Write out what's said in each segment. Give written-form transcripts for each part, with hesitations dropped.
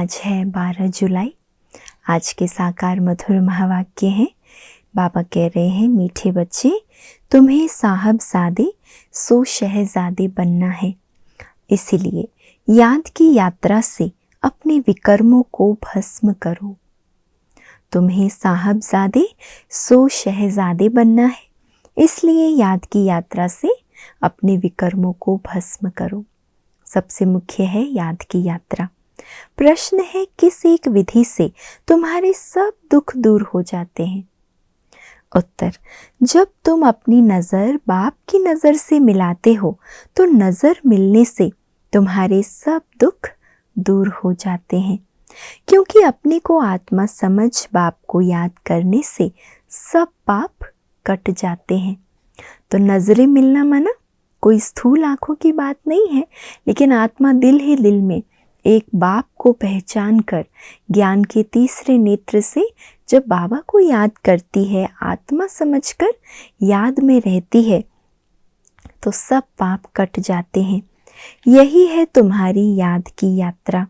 आज है 12 जुलाई। आज के साकार मधुर महावाक्य हैं। बाबा कह रहे हैं, मीठे बच्चे, तुम्हें साहबजादे सो शहजादे बनना है। इसलिए याद की यात्रा से अपने विकर्मों को भस्म करो। तुम्हें साहबजादे सो शहजादे बनना है, इसलिए याद की यात्रा से अपने विकर्मों को भस्म करो। सबसे मुख्य है याद की यात्रा। प्रश्न है, किस एक विधि से तुम्हारे सब दुख दूर हो जाते हैं? उत्तर, जब तुम अपनी नज़र बाप की नज़र से मिलाते हो तो नज़र मिलने से तुम्हारे सब दुख दूर हो जाते हैं, क्योंकि अपने को आत्मा समझ बाप को याद करने से सब पाप कट जाते हैं। तो नजरें मिलना माना कोई स्थूल आंखों की बात नहीं है, लेकिन आत्मा दिल ही दिल में एक बाप को पहचान कर ज्ञान के तीसरे नेत्र से जब बाबा को याद करती है, आत्मा समझकर याद में रहती है, तो सब पाप कट जाते हैं। यही है तुम्हारी याद की यात्रा।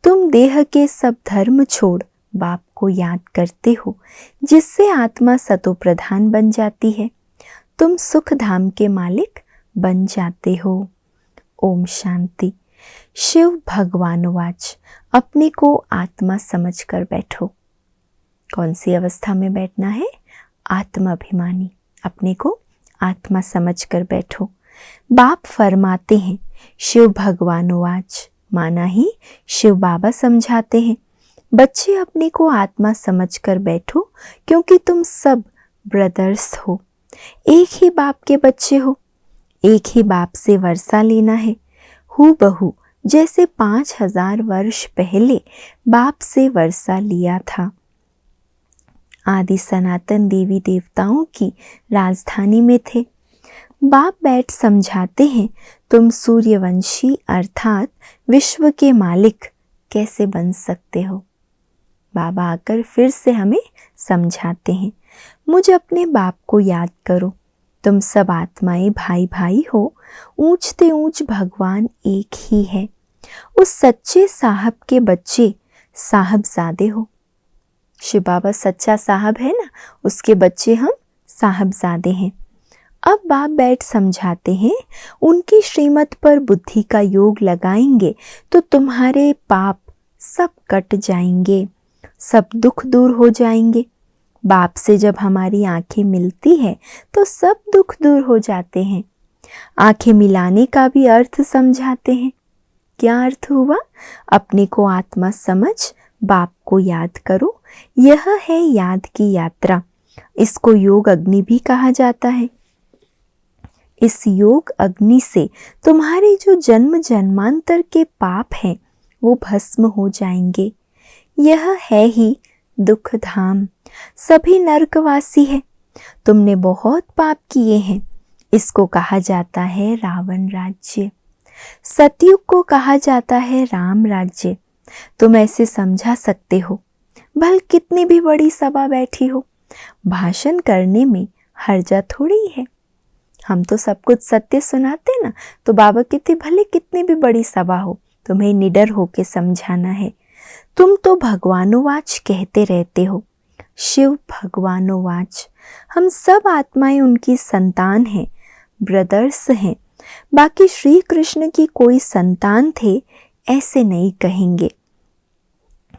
तुम देह के सब धर्म छोड़ बाप को याद करते हो, जिससे आत्मा सतो प्रधान बन जाती है। तुम सुख धाम के मालिक बन जाते हो। ओम शांति। शिव भगवानुवाच, अपने को आत्मा समझकर बैठो। कौन सी अवस्था में बैठना है? आत्माभिमानी। अपने को आत्मा समझकर बैठो। बाप फरमाते हैं, शिव भगवानुवाच, माना ही शिव बाबा समझाते हैं, बच्चे अपने को आत्मा समझकर बैठो, क्योंकि तुम सब ब्रदर्स हो, एक ही बाप के बच्चे हो। एक ही बाप से वर्षा लेना है, हूबहू जैसे 5000 वर्ष पहले बाप से वर्षा लिया था। आदि सनातन देवी देवताओं की राजधानी में थे। बाप बैठ समझाते हैं, तुम सूर्यवंशी अर्थात विश्व के मालिक कैसे बन सकते हो। बाबा आकर फिर से हमें समझाते हैं, मुझ अपने बाप को याद करो। तुम सब आत्माएं भाई भाई हो, ऊंचते ऊंच भगवान एक ही है। उस सच्चे साहब के बच्चे साहबजादे हो। शिव बाबा सच्चा साहब है ना, उसके बच्चे हम साहबजादे हैं। अब बाप बैठ समझाते हैं, उनकी श्रीमत पर बुद्धि का योग लगाएंगे तो तुम्हारे पाप सब कट जाएंगे, सब दुख दूर हो जाएंगे। बाप से जब हमारी आंखें मिलती है तो सब दुख दूर हो जाते हैं। आंखें मिलाने का भी अर्थ समझाते हैं। क्या अर्थ हुआ? अपने को आत्मा समझ बाप को याद करो। यह है याद की यात्रा। इसको योग अग्नि भी कहा जाता है। इस योग अग्नि से तुम्हारे जो जन्म जन्मांतर के पाप हैं वो भस्म हो जाएंगे। यह है ही दुख धाम। सभी नरकवासी है। तुमने बहुत पाप किए हैं। इसको कहा जाता है रावण राज्य। सतयुग को कहा जाता है राम राज्य। तुम ऐसे समझा सकते हो, भल कितनी भी बड़ी सभा बैठी हो, भाषण करने में हर्जा थोड़ी है। हम तो सब कुछ सत्य सुनाते ना, तो बाबा कहते भले कितनी भी बड़ी सभा हो, तुम्हें निडर होके समझाना है। तुम तो भगवानुवाच कहते रहते हो। शिव भगवानुवाच, हम सब आत्माएं उनकी संतान हैं, ब्रदर्स हैं। बाकी श्री कृष्ण की कोई संतान थे ऐसे नहीं कहेंगे,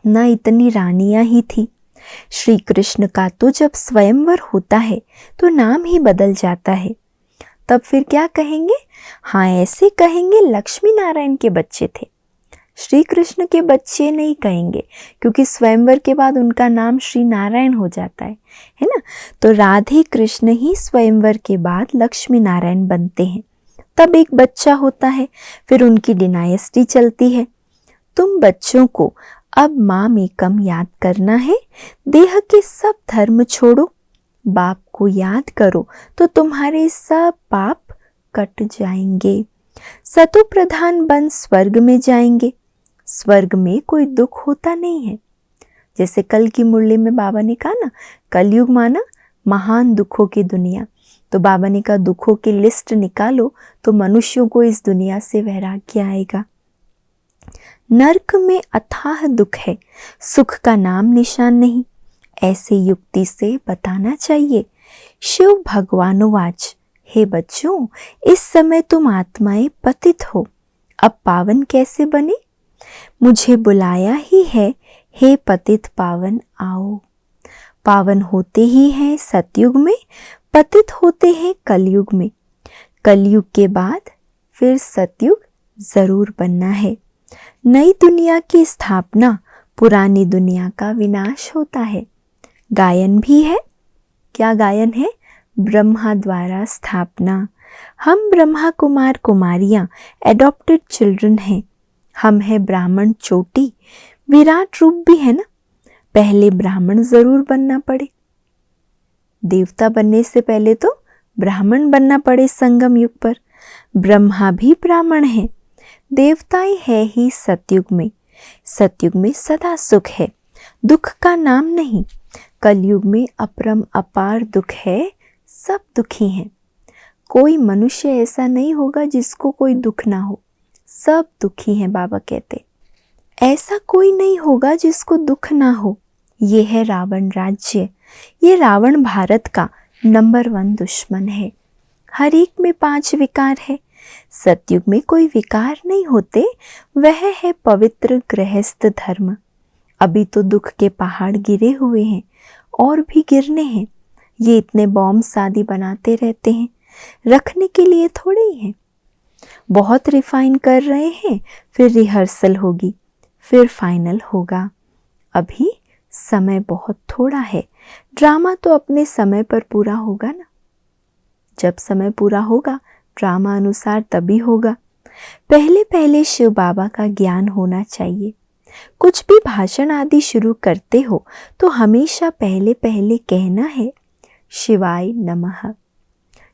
ना इतनी रानियां ही थी। श्री कृष्ण का तो जब स्वयंवर होता है तो नाम ही बदल जाता है। तब फिर क्या कहेंगे? हाँ, ऐसे कहेंगे लक्ष्मी नारायण के बच्चे थे। श्री कृष्ण के बच्चे नहीं कहेंगे, क्योंकि स्वयंवर के बाद उनका नाम श्री नारायण हो जाता है ना। तो राधे कृष्ण ही स्वयंवर के बाद लक्ष्मी नारायण बनते हैं। तब एक बच्चा होता है, फिर उनकी डिनायस्टी चलती है। तुम बच्चों को अब माम एकम याद करना है। देह के सब धर्म छोड़ो, बाप को याद करो तो तुम्हारे सब पाप कट जाएंगे। सतो प्रधान बन स्वर्ग में जाएंगे। स्वर्ग में कोई दुख होता नहीं है। जैसे कल की मुरली में बाबा ने कहा ना, कलयुग माना महान दुखों की दुनिया। तो बाबा ने कहा दुखों की लिस्ट निकालो तो मनुष्यों को इस दुनिया से वैराग्य आएगा। नरक में अथाह दुख है, सुख का नाम निशान नहीं। ऐसे युक्ति से बताना चाहिए। शिव भगवानुवाच, हे बच्चों, इस समय तुम आत्माएं पतित हो, अब पावन कैसे बने? मुझे बुलाया ही है, हे पतित पावन आओ। पावन होते ही हैं सतयुग में, पतित होते हैं कलयुग में। कलयुग के बाद फिर सतयुग जरूर बनना है। नई दुनिया की स्थापना, पुरानी दुनिया का विनाश होता है। गायन भी है। क्या गायन है? ब्रह्मा द्वारा स्थापना। हम ब्रह्मा कुमार कुमारियां एडॉप्टेड चिल्ड्रन हैं। हम हैं ब्राह्मण चोटी, विराट रूप भी है ना। पहले ब्राह्मण जरूर बनना पड़े। देवता बनने से पहले तो ब्राह्मण बनना पड़े संगम युग पर। ब्रह्मा भी ब्राह्मण है। देवताएं है ही सतयुग में। सतयुग में सदा सुख है, दुख का नाम नहीं। कलयुग में अपरम अपार दुख है, सब दुखी हैं। कोई मनुष्य ऐसा नहीं होगा जिसको कोई दुख ना हो, सब दुखी हैं। बाबा कहते ऐसा कोई नहीं होगा जिसको दुख ना हो। ये है रावण राज्य। ये रावण भारत का नंबर 1 दुश्मन है। हर एक में 5 विकार है। सतयुग में कोई विकार नहीं होते, वह है पवित्र गृहस्थ धर्म। अभी तो दुख के पहाड़ गिरे हुए हैं और भी गिरने हैं। ये इतने बॉम्ब शादी बनाते रहते हैं, रखने के लिए थोड़े ही हैं। बहुत रिफाइन कर रहे हैं, फिर रिहर्सल होगी, फिर फाइनल होगा। अभी समय बहुत थोड़ा है। ड्रामा तो अपने समय पर पूरा होगा ना। जब समय पूरा होगा ड्रामा अनुसार तभी होगा। पहले पहले शिव बाबा का ज्ञान होना चाहिए। कुछ भी भाषण आदि शुरू करते हो तो हमेशा पहले पहले कहना है शिवाय नमः,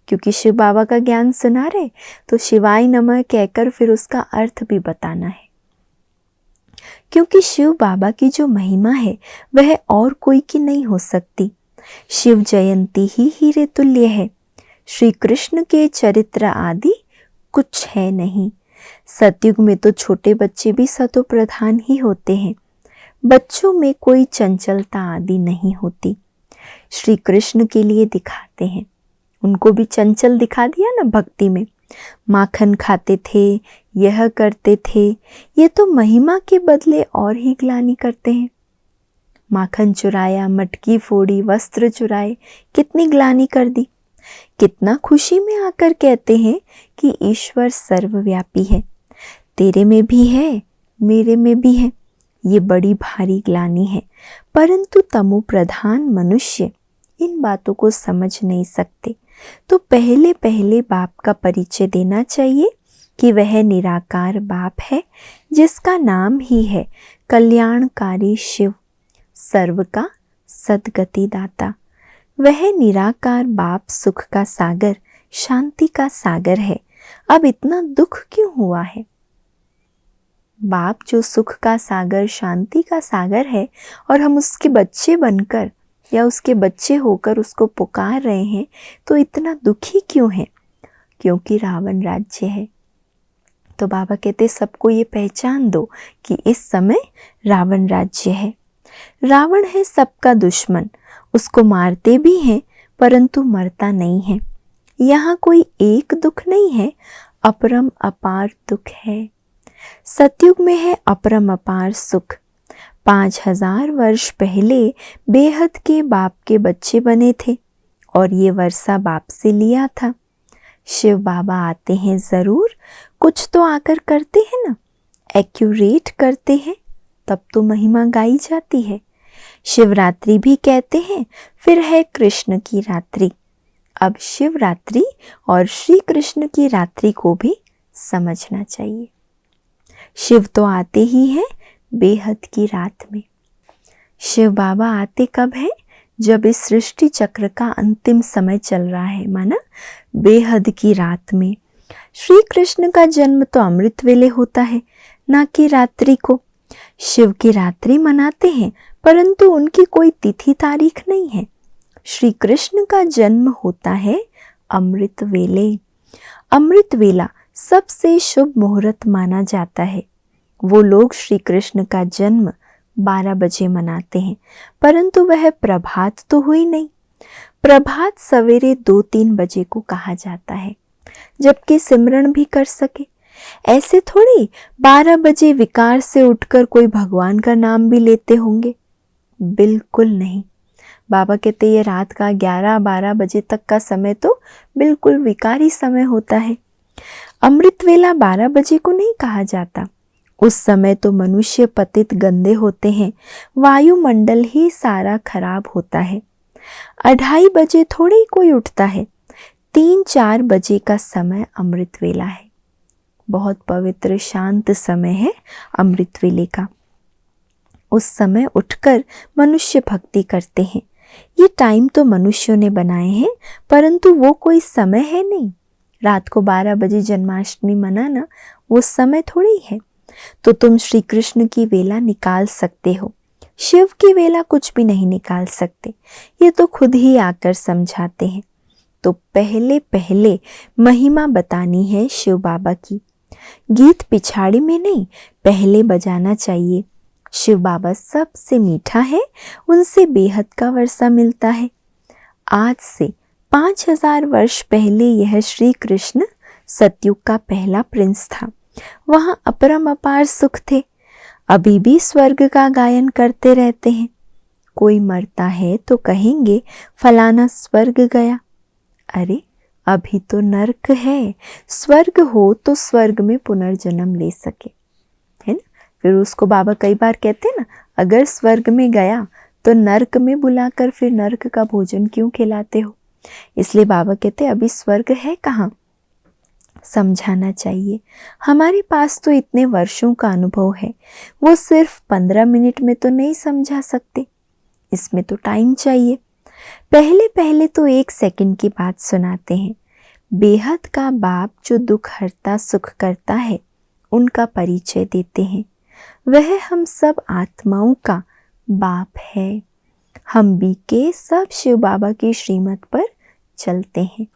क्योंकि शिव बाबा का ज्ञान सुना रहे तो शिवाय नमः कहकर फिर उसका अर्थ भी बताना है। क्योंकि शिव बाबा की जो महिमा है वह और कोई की नहीं हो सकती। शिव जयंती ही हीरे तुल्य है। श्री कृष्ण के चरित्र आदि कुछ है नहीं। सतयुग में तो छोटे बच्चे भी सतो प्रधान ही होते हैं। बच्चों में कोई चंचलता आदि नहीं होती। श्री कृष्ण के लिए दिखाते हैं। उनको भी चंचल दिखा दिया ना भक्ति में। माखन खाते थे, यह करते थे। ये तो महिमा के बदले और ही ग्लानि करते हैं। माखन चुराया, मटकी फोड़ी, वस्त्र चुराए, कितनी ग्लानि कर दी। कितना खुशी में आकर कहते हैं कि ईश्वर सर्वव्यापी है, तेरे में भी है, मेरे में भी है। ये बड़ी भारी ग्लानि है, परंतु तमो प्रधान मनुष्य इन बातों को समझ नहीं सकते। तो पहले पहले बाप का परिचय देना चाहिए कि वह निराकार बाप है, जिसका नाम ही है कल्याणकारी शिव, सर्व का सद्गति दाता। वह निराकार बाप सुख का सागर, शांति का सागर है। अब इतना दुख क्यों हुआ है? बाप जो सुख का सागर, शांति का सागर है और हम उसके बच्चे बनकर या उसके बच्चे होकर उसको पुकार रहे हैं, तो इतना दुखी क्यों है? क्योंकि रावण राज्य है। तो बाबा कहते सबको ये पहचान दो कि इस समय रावण राज्य है। रावण है सबका दुश्मन। उसको मारते भी हैं परंतु मरता नहीं है। यहाँ कोई एक दुख नहीं है, अपरम अपार दुख है। सतयुग में है अपरम अपार सुख। 5000 वर्ष पहले बेहद के बाप के बच्चे बने थे और ये वर्षा बाप से लिया था। शिव बाबा आते हैं जरूर, कुछ तो आकर करते हैं ना, एक्यूरेट करते हैं, तब तो महिमा गाई जाती है। शिवरात्रि भी कहते हैं, फिर है कृष्ण की रात्रि। अब शिवरात्रि और श्री कृष्ण की रात्रि को भी समझना चाहिए। शिव तो आते ही हैं बेहद की रात में। शिव बाबा आते कब है? जब इस सृष्टि चक्र का अंतिम समय चल रहा है, माना बेहद की रात में। श्री कृष्ण का जन्म तो अमृत वेले होता है, ना कि रात्रि को। शिव की रात्रि मनाते हैं परंतु उनकी कोई तिथि तारीख नहीं है। श्री कृष्ण का जन्म होता है अमृत वेले। अमृत वेला सबसे शुभ मुहूर्त माना जाता है। वो लोग श्री कृष्ण का जन्म 12 बजे मनाते हैं, परंतु वह प्रभात तो हुई नहीं। प्रभात सवेरे 2-3 बजे को कहा जाता है, जबकि सिमरन भी कर सके। ऐसे थोड़ी 12 बजे विकार से उठकर कोई भगवान का नाम भी लेते होंगे, बिल्कुल नहीं। बाबा कहते ये रात का 11-12 बजे तक का समय तो बिल्कुल विकारी समय होता है। अमृत वेला 12 बजे को नहीं कहा जाता। उस समय तो मनुष्य पतित गंदे होते हैं, वायुमंडल ही सारा खराब होता है। 2:30 बजे थोड़ी ही कोई उठता है। 3-4 बजे का समय अमृत वेला है। बहुत पवित्र शांत समय है अमृत वेले का। उस समय उठकर मनुष्य भक्ति करते हैं। ये टाइम तो मनुष्यों ने बनाए हैं, परंतु वो कोई समय है नहीं। रात को 12 बजे जन्माष्टमी मनाना वो समय थोड़ी है। तो तुम श्री कृष्ण की वेला निकाल सकते हो, शिव की वेला कुछ भी नहीं निकाल सकते। ये तो खुद ही आकर समझाते हैं। तो पहले पहले महिमा बतानी है शिव बाबा की। गीत पिछाड़ी में नहीं, पहले बजाना चाहिए। शिव बाबा सबसे मीठा है, उनसे बेहद का वर्षा मिलता है। आज से 5000 वर्ष पहले यह श्री कृष्ण सतयुग का पहला प्रिंस था। वहाँ अपरम अपार सुख थे। अभी भी स्वर्ग का गायन करते रहते हैं। कोई मरता है तो कहेंगे फलाना स्वर्ग गया। अरे अभी तो नरक है, स्वर्ग हो तो स्वर्ग में पुनर्जन्म ले सके, है ना। फिर उसको बाबा कई बार कहते हैं ना, अगर स्वर्ग में गया तो नरक में बुलाकर फिर नरक का भोजन क्यों खिलाते हो। इसलिए बाबा कहते अभी स्वर्ग है कहाँ, समझाना चाहिए। हमारे पास तो इतने वर्षों का अनुभव है, वो सिर्फ 15 मिनट में तो नहीं समझा सकते, इसमें तो टाइम चाहिए। पहले पहले तो 1 सेकंड की बात सुनाते हैं। बेहद का बाप जो दुख हरता सुख करता है, उनका परिचय देते हैं। वह हम सब आत्माओं का बाप है। हम भी के सब शिव बाबा की श्रीमत पर चलते हैं।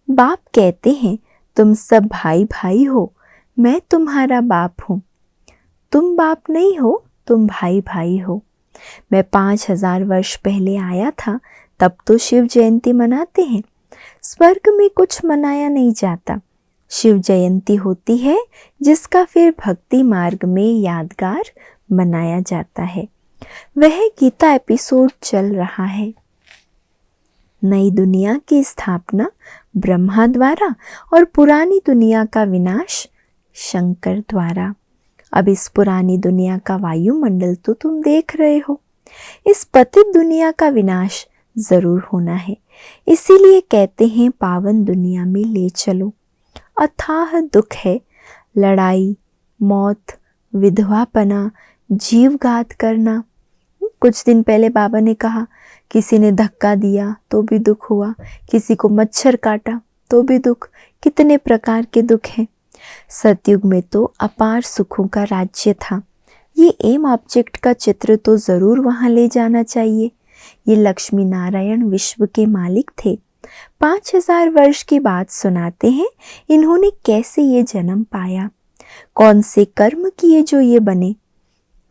बाप कहते हैं तुम सब भाई भाई हो, मैं तुम्हारा बाप हूँ। तुम बाप नहीं हो, तुम भाई भाई हो। मैं 5000 वर्ष पहले आया था, तब तो शिव जयंती मनाते हैं। स्वर्ग में कुछ मनाया नहीं जाता। शिव जयंती होती है जिसका फिर भक्ति मार्ग में यादगार मनाया जाता है। वह गीता एपिसोड चल रहा है। नई दुनिया की स्थापना ब्रह्मा द्वारा और पुरानी दुनिया का विनाश शंकर द्वारा। अब इस पुरानी दुनिया का वायुमंडल तो तुम देख रहे हो। इस पतित दुनिया का विनाश जरूर होना है, इसीलिए कहते हैं पावन दुनिया में ले चलो। अथाह दुख है, लड़ाई, मौत, विधवापना, जीवघात करना। कुछ दिन पहले बाबा ने कहा किसी ने धक्का दिया तो भी दुख हुआ, किसी को मच्छर काटा तो भी दुख। कितने प्रकार के दुख हैं। सतयुग में तो अपार सुखों का राज्य था। ये एम ऑब्जेक्ट का चित्र तो ज़रूर वहाँ ले जाना चाहिए। ये लक्ष्मी नारायण विश्व के मालिक थे। 5000 वर्ष की बात सुनाते हैं, इन्होंने कैसे ये जन्म पाया, कौन से कर्म किए जो ये बने।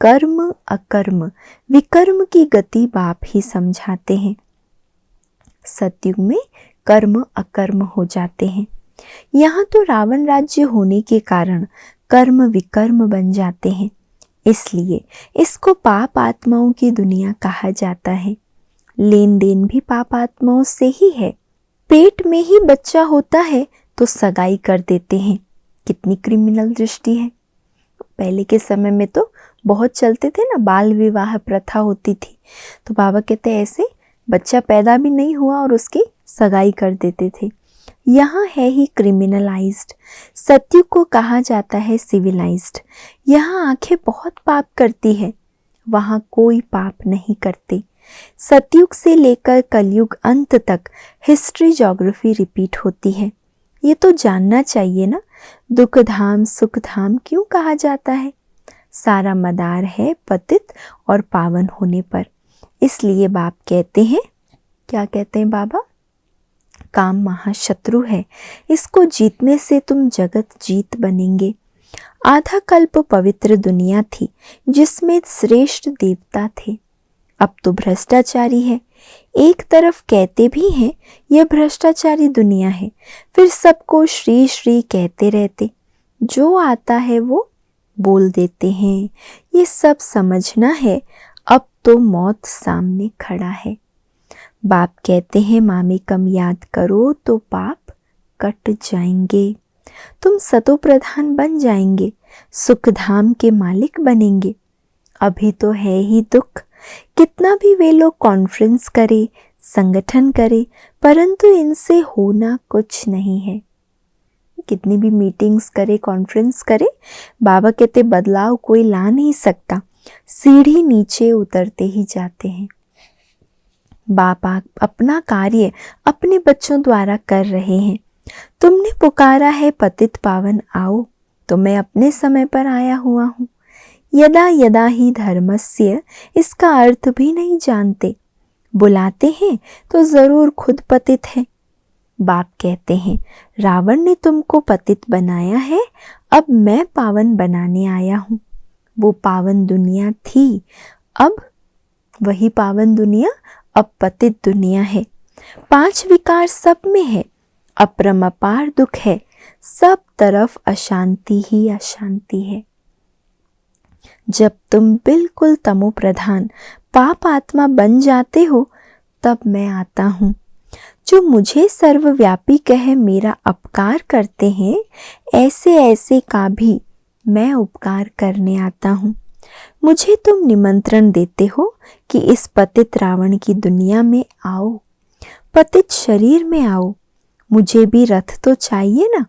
कर्म अकर्म विकर्म की गति बाप ही समझाते हैं। सतयुग में कर्म अकर्म हो जाते हैं। यहाँ तो रावण राज्य होने के कारण कर्म विकर्म बन जाते हैं, इसलिए इसको पाप आत्माओं की दुनिया कहा जाता है। लेन देन भी पाप आत्माओं से ही है। पेट में ही बच्चा होता है तो सगाई कर देते हैं। कितनी क्रिमिनल दृष्टि है। पहले के समय में तो बहुत चलते थे ना, बाल विवाह प्रथा होती थी। तो बाबा कहते ऐसे बच्चा पैदा भी नहीं हुआ और उसकी सगाई कर देते थे। यहाँ है ही क्रिमिनलाइज्ड। सतयुग को कहा जाता है सिविलाइज्ड। यहाँ आंखें बहुत पाप करती है, वहाँ कोई पाप नहीं करते। सतयुग से लेकर कलयुग अंत तक हिस्ट्री ज्योग्राफी रिपीट होती है। ये तो जानना चाहिए ना, दुख धाम सुख धाम क्यों कहा जाता है। सारा मदार है पतित और पावन होने पर। इसलिए बाप कहते हैं, क्या कहते हैं बाबा, काम महाशत्रु है, इसको जीतने से तुम जगत जीत बनेंगे। आधा कल्प पवित्र दुनिया थी जिसमें श्रेष्ठ देवता थे, अब तो भ्रष्टाचारी है। एक तरफ कहते भी हैं यह भ्रष्टाचारी दुनिया है, फिर सबको श्री श्री कहते रहते, जो आता है वो बोल देते हैं। ये सब समझना है, अब तो मौत सामने खड़ा है। बाप कहते हैं मामी कम याद करो तो पाप कट जाएंगे, तुम सतो प्रधान बन जाएंगे, सुख धाम के मालिक बनेंगे। अभी तो है ही दुख, कितना भी वे लोग कॉन्फ्रेंस करे, संगठन करे, परंतु इनसे होना कुछ नहीं है। कितनी भी मीटिंग्स करे, कॉन्फ्रेंस करे, बाबा कहते बदलाव कोई ला नहीं सकता, सीढ़ी नीचे उतरते ही जाते हैं। बाबा अपना कार्य अपने बच्चों द्वारा कर रहे हैं। तुमने पुकारा है पतित पावन आओ, तो मैं अपने समय पर आया हुआ हूँ। यदा यदा ही धर्मस्य, इसका अर्थ भी नहीं जानते, बुलाते हैं तो जरूर खुद पतित है। बाप कहते हैं रावण ने तुमको पतित बनाया है, अब मैं पावन बनाने आया हूँ। वो पावन दुनिया थी, अब वही पावन दुनिया अब पतित दुनिया है। 5 विकार सब में है, अपरमपार दुख है, सब तरफ अशांति ही अशांति है। जब तुम बिल्कुल तमो प्रधान पाप आत्मा बन जाते हो, तब मैं आता हूँ। जो मुझे सर्वव्यापी कह मेरा अपकार करते हैं, ऐसे ऐसे का भी मैं उपकार करने आता हूँ। मुझे तुम निमंत्रण देते हो कि इस पतित रावण की दुनिया में आओ, पतित शरीर में आओ। मुझे भी रथ तो चाहिए ना,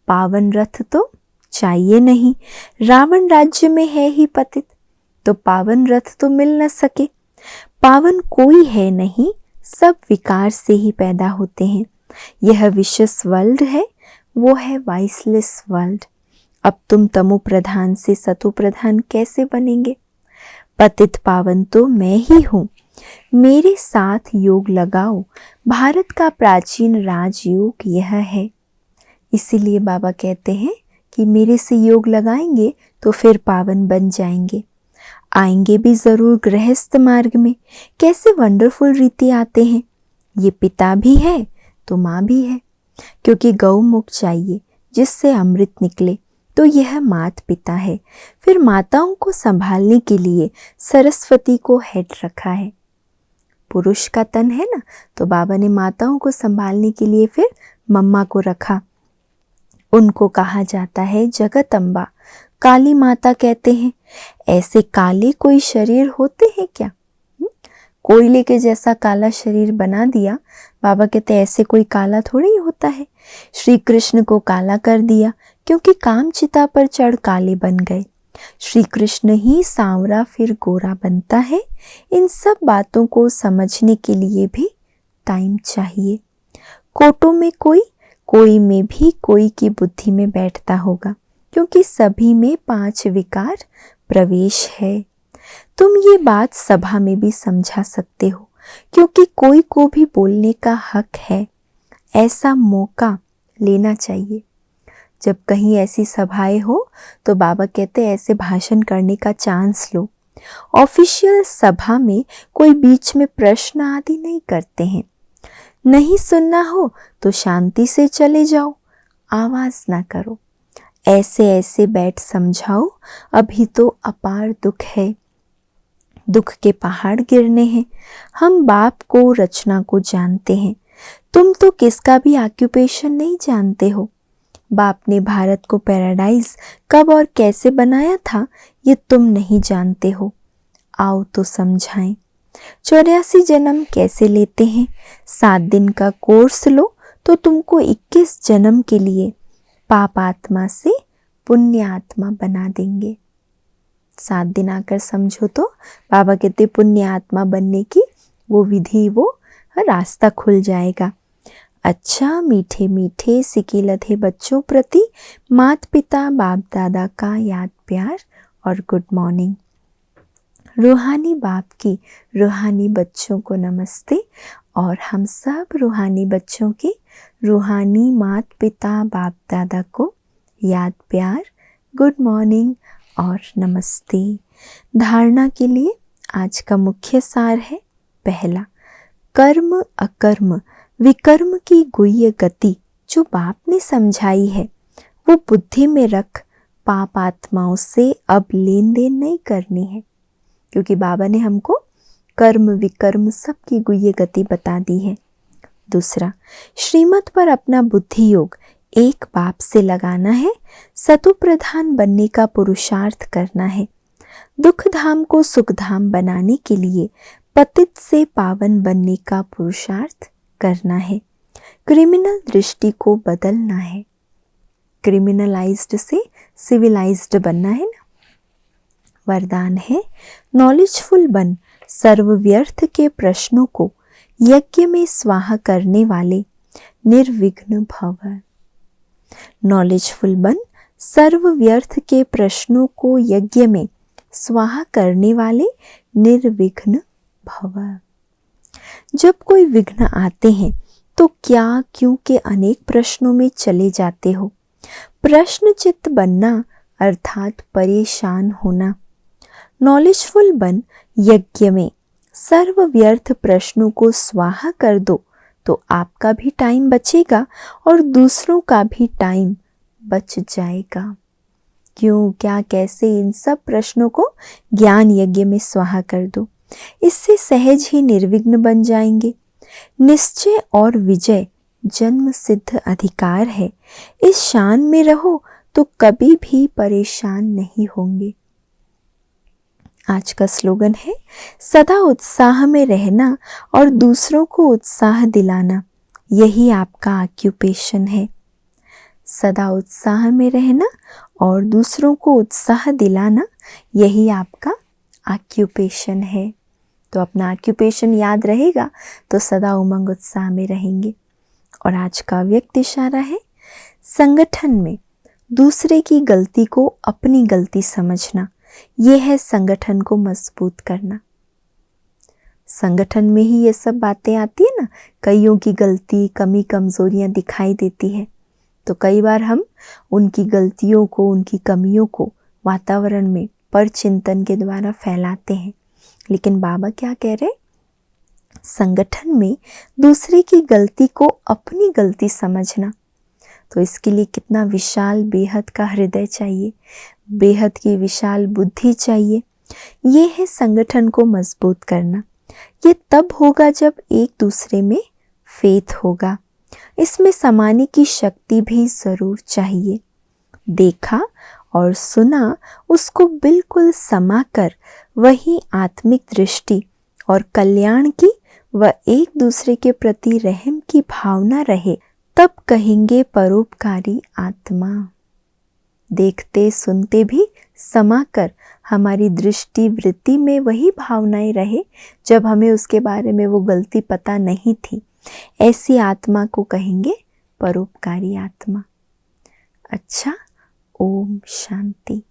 पावन रथ तो चाहिए नहीं। रावण राज्य में है ही पतित, तो पावन रथ तो मिल न सके। पावन कोई है नहीं, सब विकार से ही पैदा होते हैं। यह विशेष वर्ल्ड है, वो है वाइसलेस वर्ल्ड। अब तुम तमो प्रधान से सतो प्रधान कैसे बनेंगे? पतित पावन तो मैं ही हूँ, मेरे साथ योग लगाओ। भारत का प्राचीन राजयोग यह है। इसीलिए बाबा कहते हैं कि मेरे से योग लगाएंगे तो फिर पावन बन जाएंगे। आएंगे भी जरूर गृहस्थ मार्ग में। कैसे वंडरफुल रीति आते हैं। ये पिता भी है तो माँ भी है, क्योंकि गौमुख चाहिए जिससे अमृत निकले, तो यह मात पिता है। फिर माताओं को संभालने के लिए सरस्वती को हेड रखा है। पुरुष का तन है ना, तो बाबा ने माताओं को संभालने के लिए फिर मम्मा को रखा। उनको कहा जाता है जगत अम्बा, काली माता कहते हैं। ऐसे काले कोई शरीर होते हैं क्या? कोयले के जैसा काला शरीर बना दिया। बाबा कहते ऐसे कोई काला थोड़ी ही होता है। श्री कृष्ण को काला कर दिया क्योंकि काम चिता पर चढ़ काले बन गए। श्री कृष्ण ही सांवरा फिर गोरा बनता है। इन सब बातों को समझने के लिए भी टाइम चाहिए। कोटों में कोई में भी कोई की बुद्धि में बैठता होगा, क्योंकि सभी में 5 विकार प्रवेश है। तुम ये बात सभा में भी समझा सकते हो, क्योंकि कोई को भी बोलने का हक है। ऐसा मौका लेना चाहिए। जब कहीं ऐसी सभाएं हो तो बाबा कहते हैं ऐसे भाषण करने का चांस लो। ऑफिशियल सभा में कोई बीच में प्रश्न आदि नहीं करते हैं। नहीं सुनना हो तो शांति से चले जाओ, आवाज ना करो। ऐसे ऐसे बैठ समझाओ। अभी तो अपार दुख है, दुख के पहाड़ गिरने हैं। हम बाप को, रचना को जानते हैं। तुम तो किसका भी ऑक्यूपेशन नहीं जानते हो। बाप ने भारत को पैराडाइज कब और कैसे बनाया था, ये तुम नहीं जानते हो। आओ तो समझाएं। 84 जन्म कैसे लेते हैं। 7 दिन का कोर्स लो तो तुमको 21 जन्म के लिए पाप आत्मा से पुण्य आत्मा बना देंगे। 7 दिन आकर समझो तो बाबा कहते पुण्य आत्मा बनने की वो विधि, वो रास्ता खुल जाएगा। अच्छा मीठे मीठे सिके लधे बच्चों प्रति माता पिता बाप दादा का याद प्यार और गुड मॉर्निंग। रूहानी बाप की रूहानी बच्चों को नमस्ते, और हम सब रूहानी बच्चों के रूहानी माता पिता बाप दादा को याद प्यार गुड मॉर्निंग और नमस्ते। धारणा के लिए आज का मुख्य सार है, पहला, कर्म अकर्म विकर्म की गुह्य गति जो बाप ने समझाई है वो बुद्धि में रख पाप आत्माओं से अब लेन देन नहीं करनी है, क्योंकि बाबा ने हमको कर्म विकर्म सब की गुह्य गति बता दी है। दूसरा, श्रीमत पर अपना बुद्धि योग एक बाप से लगाना है, सतु प्रधान बनने का पुरुषार्थ करना है, दुख धाम को सुख धाम बनाने के लिए पतित से पावन बनने का पुरुषार्थ करना है, क्रिमिनल दृष्टि को बदलना है, क्रिमिनलाइज्ड से सिविलाइज्ड बनना है ना। वरदान है, नॉलेजफुल बन सर्व व्यर्थ के प्रश्नों को यज्ञ में स्वाहा करने वाले निर्विघ्न भव। नॉलेजफुल बन सर्व व्यर्थ के प्रश्नों को यज्ञ में स्वाहा करने वाले निर्विघ्न भव। जब कोई विघ्न आते हैं तो क्या क्यों के अनेक प्रश्नों में चले जाते हो। प्रश्न चित्त बनना अर्थात परेशान होना। नॉलेजफुल बन यज्ञ में सर्व व्यर्थ प्रश्नों को स्वाहा कर दो तो आपका भी टाइम बचेगा और दूसरों का भी टाइम बच जाएगा। क्यों, क्या, कैसे, इन सब प्रश्नों को ज्ञान यज्ञ में स्वाहा कर दो, इससे सहज ही निर्विघ्न बन जाएंगे। निश्चय और विजय जन्म सिद्ध अधिकार है, इस शान में रहो तो कभी भी परेशान नहीं होंगे। आज का स्लोगन है, सदा उत्साह में रहना और दूसरों को उत्साह दिलाना, यही आपका ऑक्यूपेशन है। सदा उत्साह में रहना और दूसरों को उत्साह दिलाना, यही आपका ऑक्यूपेशन है। तो अपना ऑक्यूपेशन याद रहेगा तो सदा उमंग उत्साह में रहेंगे। और आज का व्यक्त इशारा है, संगठन में दूसरे की गलती को अपनी गलती समझना, यह है संगठन को मजबूत करना। संगठन में ही ये सब बातें आती है ना, कईयों की गलती, कमी, कमजोरियां दिखाई देती है, तो कई बार हम उनकी गलतियों को, उनकी कमियों को वातावरण में पर चिंतन के द्वारा फैलाते हैं। लेकिन बाबा क्या कह रहे, संगठन में दूसरे की गलती को अपनी गलती समझना। तो इसके लिए कितना विशाल बेहद का हृदय चाहिए, बेहद की विशाल बुद्धि चाहिए। ये है संगठन को मजबूत करना। ये तब होगा जब एक दूसरे में फेथ होगा। इसमें समाने की शक्ति भी जरूर चाहिए। देखा और सुना उसको बिल्कुल समाकर वही आत्मिक दृष्टि और कल्याण की व एक दूसरे के प्रति रहम की भावना रहे, तब कहेंगे परोपकारी आत्मा। देखते सुनते भी समाकर हमारी दृष्टि वृत्ति में वही भावनाएं रहे जब हमें उसके बारे में वो गलती पता नहीं थी, ऐसी आत्मा को कहेंगे परोपकारी आत्मा। अच्छा, ओम शांति।